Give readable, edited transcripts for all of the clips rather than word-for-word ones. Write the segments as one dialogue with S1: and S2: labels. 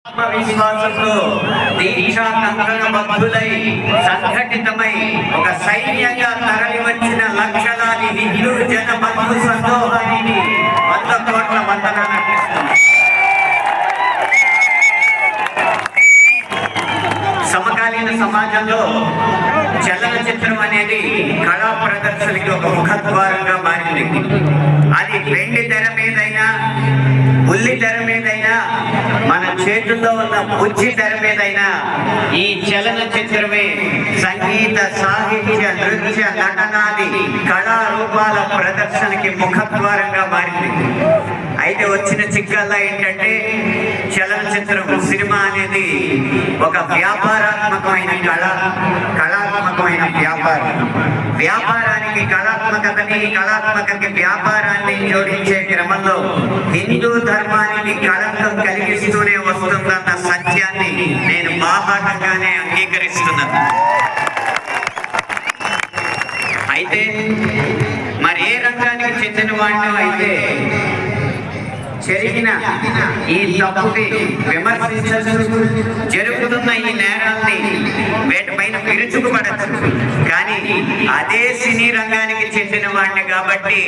S1: ఆత్మవిశ్వాసంతో దీక్షా కంకణబద్ధులై సంఘటితమై ఒక సైన్యంగా తరలి వచ్చిన లక్షలాది హిందూ జన బంధు సందోహానికి 100 కోట్ల వందనాలు అర్పిస్తున్నాం. సమకాలీన సమాజంలో చలనచిత్రం అనేది కళా ప్రదర్శనకి ఒక ముఖద్వారంగా మారింది. అది వెండి తెర మీదైనా, బుల్లి తెర మీదైనా, మన చేతుల్లో ఉన్న బుజ్జి తెర మీదైనా ఈ చలనచిత్రమే సంగీత, సాహిత్య, నృత్య, నటనాది కళారూపాల ప్రదర్శనకి ముఖద్వారంగా మారింది. అయితే వచ్చిన చిక్కల్లా ఏంటంటే చలనచిత్రం, సినిమా అనేది ఒక వ్యాపారాత్మకమైన కళాత్మకమైన వ్యాపారం. వ్యాపారానికి కళాత్మకతని, కళాత్మకతకి వ్యాపారాన్ని జోడించే క్రమంలో హిందూ ధర్మానికి కళంకం కలిగిస్తూనే వస్తుందన్న సత్యాన్ని నేను బాహాటంగానే అంగీకరిస్తున్నాను. అయితే మరి ఏ రంగానికి చెందిన వాడినో అయితే జరిగిన ఈ తప్పుని విమర్శించచ్చు, జరుగుతున్న ఈ నేరాల్ని వీటిపైన విరుచుకుపడచ్చు. కానీ అదే సినీ రంగానికి చెందిన వాడిని కాబట్టి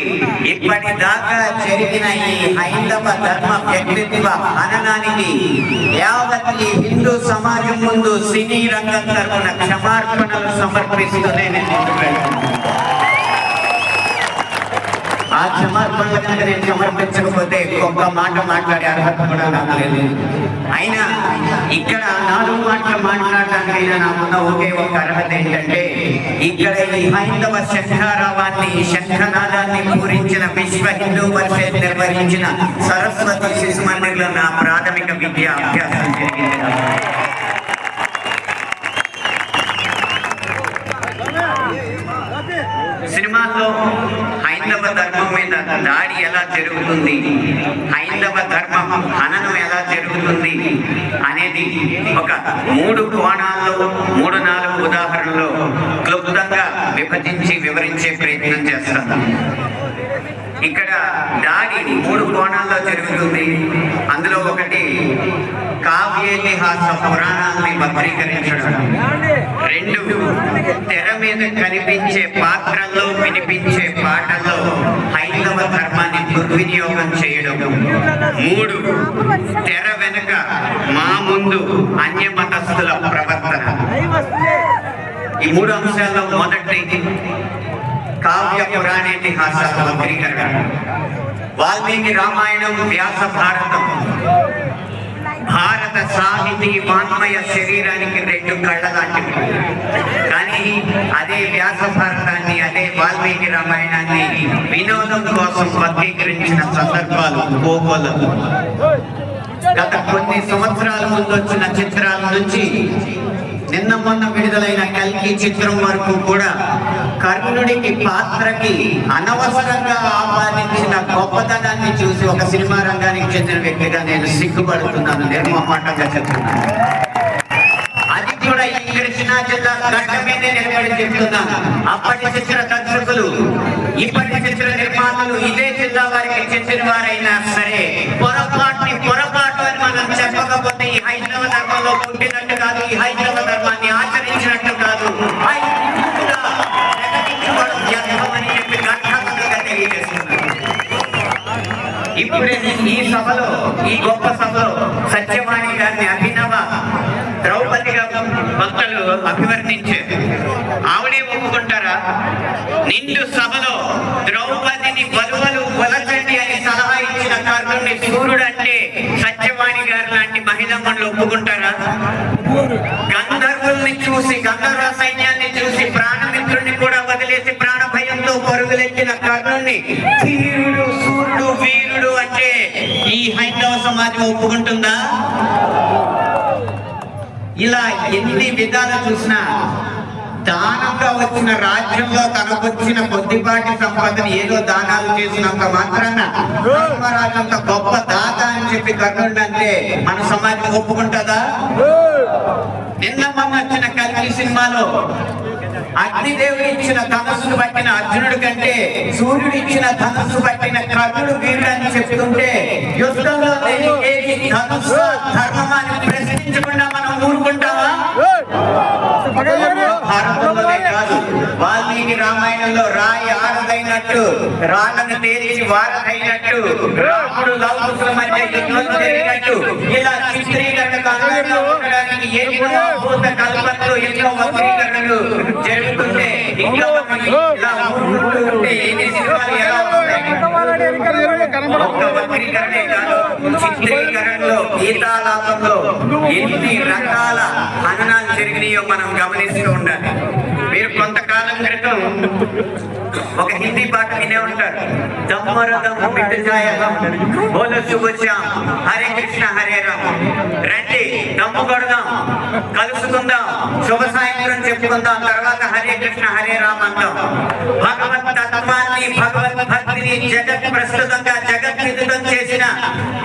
S1: ఇప్పటిదాకా జరిగిన ఈ హైందవ ధర్మ వ్యక్తిత్వ హననానికి యావత్ ఈ హిందూ సమాజం ముందు సినీ రంగం తరపున క్షమార్పణలు సమర్పిస్తూనే నేను ఆ క్షమార్పణల కనుక నేను సమర్పించకపోతే ఒక్క మాట మాట్లాడే అర్హత కూడా నాకు లేదు. అయినా ఇక్కడ 4 మాటలు మాట్లాడడానికైనా నాకున్న ఒకే ఒక అర్హత ఏంటంటే ఇక్కడ ఈ హైందవ శంఖారావాన్ని, శంఖనాదాన్ని పూరించిన విశ్వ హిందూ పరిషత్ నిర్వహించిన సరస్వతి శిశు మందిర్లో నా ప్రాథమిక విద్యా అభ్యాసం జరిగింది. సినిమాల్లో హైందవ ధర్మం మీద దాడి ఎలా జరుగుతుంది, హైందవ ధర్మం హననం ఎలా జరుగుతుంది అనేది ఒక 3 కోణాల్లో 3-4 ఉదాహరణలో క్లుప్తంగా విభజించి వివరించే ప్రయత్నం చేస్తాను. ఇక్కడ దాడి 3 కోణాల్లో జరుగుతుంది. అందులో ఒకటి కావ్యేతిహాస పురాణాలని వక్రీకరించడం, 2 తెర మీద కనిపించే పాత్రల్లో వినిపించే పాటల్లో హైందవ ధర్మాన్ని దుర్వినియోగం చేయడం, 3 తెర వెనుక మా ముందు అన్యమతస్థుల ప్రవర్తన. ఈ 3 అంశాల్లో మొదటి కావ్య పురాణేతిహాసాల వక్రీకరణ. వాల్మీకి రామాయణం, వ్యాస భారతం భారత సాహితీ వాన్మయ శరీరానికి 2 కళ్ళ లాంటివి. కానీ అదే వ్యాస భారతాన్ని, అదే వాల్మీకి రామాయణాన్ని వినోదం కోసం వక్రీకరించిన సందర్భాలు పోగొలవు. గత కొన్ని సంవత్సరాల ముందు వచ్చిన చిత్రాల నుంచి నిన్న మొన్న విడుదలైన కల్కి చిత్రం వరకు కూడా కర్ణుడికి పాత్రకి అనవసరంగా ఆపాదించిన గొప్పతనాన్ని చూసి ఒక సినిమా రంగానికి చెందిన వ్యక్తిగా నేను సిగ్గుపడుతున్నాను, నిర్మోహమాటంగా చెప్తున్నాను. అది కూడా ఈ కృష్ణా జిల్లా గడ్డ మీదే నిలబడి చెప్తున్నాను. అప్పటి చిత్ర దర్శకులు, ఇప్పటి చిత్ర నిర్మాతలు ఇదే జిల్లా వారికి చెందిన వారైనా సరే పొరపాటు అని మనం చెప్పకపోతే ఈ హైందవ ధర్మంలో పుట్టినట్టు కాదు, ఈ హైందవ ధర్మాన్ని ఆచరించినట్టు కాదు, ఇప్పుడే ఈ సభలో, ఈ గొప్ప సభలో సత్యవాణి గారిని అభినవ ద్రౌపదిగా భక్తులు అభివర్ణించారు. ఆవిడే ఒప్పుకుంటారా? నిండు సభలో ద్రౌపదిని వలువలు కొలచండి అని సలహా ఇచ్చిన కర్ణుడిని సూర్యుడు అంటే సత్యవాణి గారు లాంటి మహిళమ్మలు ఒప్పుకుంటారా? గంధర్వుల్ని చూసి, గంధర్వ సైన్యాన్ని చూసి ప్రాణమిత్రుడిని కూడా వదిలేసి ప్రాణ భయంతో పరుగులెత్తిన కర్ణుడిని ధీరుడు, సూర్యుడు, వీరుడు అంటే ఈ హైందవ సమాజం ఒప్పుకుంటుందా? ఇలా ఎన్ని విధాలు చూసినా దానంగా వచ్చిన రాజ్యంలో తనకొచ్చిన కొద్దిపాటి సంపదని ఏదో దానాలు చేసినంత మాత్రాన ధర్మరాజంత గొప్ప దాత అని చెప్పి కర్ణుడు అంటే మన సమాజం ఒప్పుకుంటుందా? నిన్న మొన్న వచ్చిన కల్కి సినిమాలో అగ్నిదేవుడు ఇచ్చిన ధనస్సు పట్టిన అర్జునుడి కంటే సూర్యుడు ఇచ్చిన ధనస్సు పట్టిన కర్ణుడు వీరుడు అని చెప్తుంటే యుద్ధంలో ఏది ధనుస్సు ధర్మమాన్ని ప్రశ్నించకుండా మనం ఊరుకుంటామా? భారతంలోనే కాదు, వాల్మీకి రామాయణంలో రాయి ఆడదైనట్టు, రాళ్ళను తేల్చి వారదైనట్టు, రాముడు లవకుశుల మధ్య యుద్ధం జరిగినట్టు, ఇలా చిత్రీకరణకు అందంగా ఉండడానికి ఎన్నో భూత కల్పనలు, ఎన్నో వక్రీకరణలు జరుగుతుంటే ఇంకా ఇలా ఊరుకుంటుంటే ఎన్ని సినిమాలు ఎలా వస్తాయి? ఒక్క వక్రీకరణే కాదు, చిత్రీకరణలో గీతాలాపంలో ఎన్ని రకాల హననాలు జరిగినాయో మనం గమనిస్తూ ఉండాలి. మీరు కొంతకాలం క్రితం ఒక హిందీ పాట వినే ఉంటారు, హరే కృష్ణ హరే రామ్. రండి దమ్ము కొడదాం, కలుసుకుందాం, శుభ సాయంత్రం చెప్పుకుందాం, తర్వాత హరే కృష్ణ హరే రామ్ అందాం. భగవత్ తత్వాన్ని, భగవత్ భక్తిని జగత్ ప్రస్తుతంగా జగద్విదితం చేసిన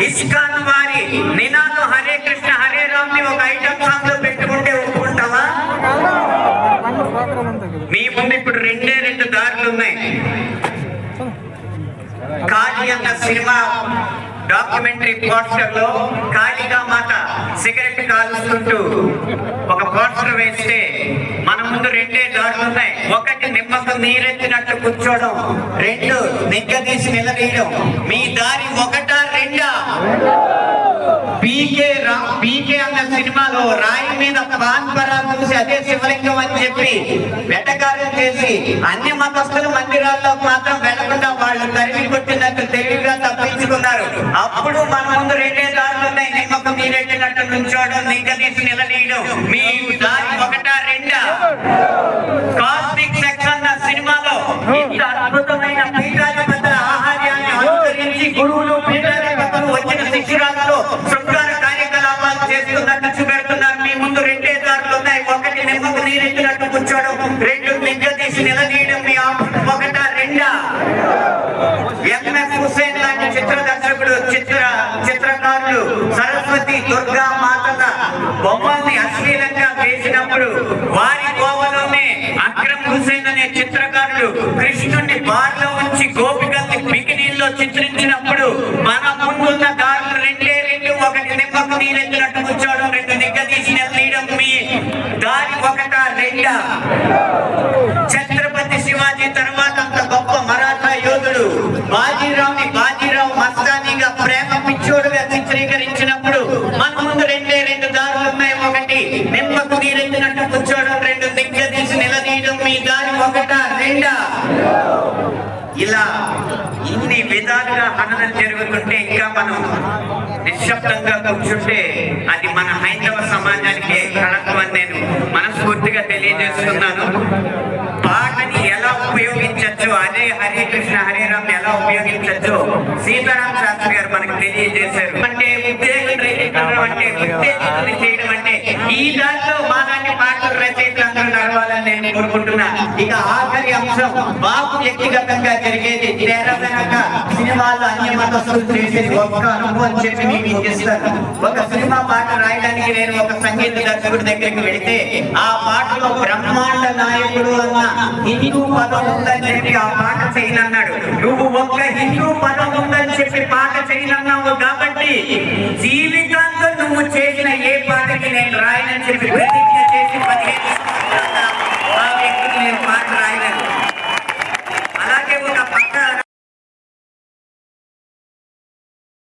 S1: ఇస్కాన్ వారి నినాదం హరే కృష్ణ హరే రామ్ ని ఒక ఐటమ్ సాంగ్ లో పెట్టుకుంటే ఒప్పుకుంటావా? మీ ముందు ఇప్పుడు రెండు దారులు ఉన్నాయి. కాళీ అన్న సినిమా డాక్యుమెంటరీ పోస్టర్ లో కాళికా మాత సిగరెట్ కాలుస్తుంటూ ఒక పోస్టర్ వేస్తే మన ముందు రెండే దారులు ఉన్నాయి. ఒకటి నిమ్మకు నీరెత్తినట్టు కూర్చోవడం, రెండు నిగ్గదీసి నిలదీయడం. మీ దారి ఒకటా రెండా? పీకే అన్న సినిమాలో రాయి మీద పాన్ పరాగ్ చూసి అదే శివలింగం అని చెప్పి వెటకారం చేసి అన్ని మతస్థుల మందిరాల్లోకి మాత్రం వెళ్లకుండా వాళ్ళు తరిమి కొట్టినట్టు తెలివిగా తప్పించుకున్నారు. అప్పుడు మన ముందు రెండే దారులు ఉన్నాయి, నిమ్మకం నీరెట్టినట్టు నుంచోవడం, నిగ్గదీసి నిలదీయడం. మీ దారి ఒకటా రెండా? కాస్మిక్ సెక్స్ అన్న సినిమాలో ఇంత అద్భుతమైన పీఠాధిపతుల ఆహార్యాన్ని అనుసరించి గురువులు పీఠాధిపతులు వచ్చిన శిష్యురాలతో శృంగార కార్యకలాపాలు చేస్తున్నట్టు చూపెడుతున్నారు. మీ ముందు రెండే దారులు ఉన్నాయి, ఒకటి నిమ్మకు నీరెత్తినట్టు కూర్చోవడం, రెండు నిగ్గదీసి నిలదీయడం. మీ ఒకటా రెండా? ఎంఎస్ హుసేన్ లాంటి చిత్ర దర్శకుడు, చిత్రకారులు సరస్వతి దుర్గా మాతల బొమ్మల్ని అశ్లీలంగా వేసినప్పుడు వారి కోవలోనే అక్రమ్ హుసేన్ అనే చిత్రకారుడు కృష్ణుడిని బార్లో ఉంచి గోపికల్ని బికినీల్లో చిత్రించినప్పుడు మన ముందున్న దారులు రెండే రెండు, ఒకటి నిమ్మకు నీరెత్తినట్టు కూర్చోవడం, రెండు నిగ్గదీసి నిలదీయడం. మీ దారి ఒకటా రెండా? ఛత్రపతి శివాజీ తర్వాత అంత గొప్ప మరాఠా యోధుడు బాజీరావు మస్తానీగా ప్రేమ పిచ్చోడుగా చిత్రీకరించినప్పుడు మన ముందు రెండు దారులు ఉన్నాయి, ఒకటి నిమ్మకు నీరెత్తినట్టు కూర్చోవడం, రెండు నిగ్గదీసి నిలదీయడం. మీ దారి ఒకటా రెండా? ఇలా ఇన్ని విధాలుగా హననం జరుగుతుంటే ఇంకా మనం నిశ్శబ్దంగా కూర్చుంటే అది మన హైందవ సమాజానికి కళత్వం నేను మనస్ఫూర్తిగా తెలియజేస్తున్నాను. పాటని ఎలా ఉపయోగించచ్చు, అదే హరే కృష్ణ హరే రామ్ ఎలా ఉపయోగించచ్చు సీతారాం శాస్త్రి గారు మనకు తెలియజేశారు. అంటే ఉద్దేశం అంటే ఉత్తేజితులు చేయడం అంటే ఈ దాంట్లో మాలాంటి పాటలు రచయితలు అందరూ నడవాలని నేను కోరుకుంటున్నా. ఇక ఆఖరి అంశం, బాబు వ్యక్తిగతంగా జరిగేది తెరవెనక సినిమాలో అన్య మతస్థులు చేసేది ఒక్క అనుభవం చెప్పి మీకు ఇస్తాను. ఒక సినిమా పాట రాయడానికి నేను ఒక సంగీత దర్శకుడి దగ్గరికి వెళితే ఆ పాటలో బ్రహ్మాండ నాయకుడు అన్న హిందూ పదం ఉందని చెప్పి ఆ పాట చేయనన్నాడు. నువ్వు ఒక్క హిందూ పదం ఉందని చెప్పి పాట చేయనన్నావు కాబట్టి జీవితాంతం నువ్వు చేసిన ఏ పాటకి నేను రాయనని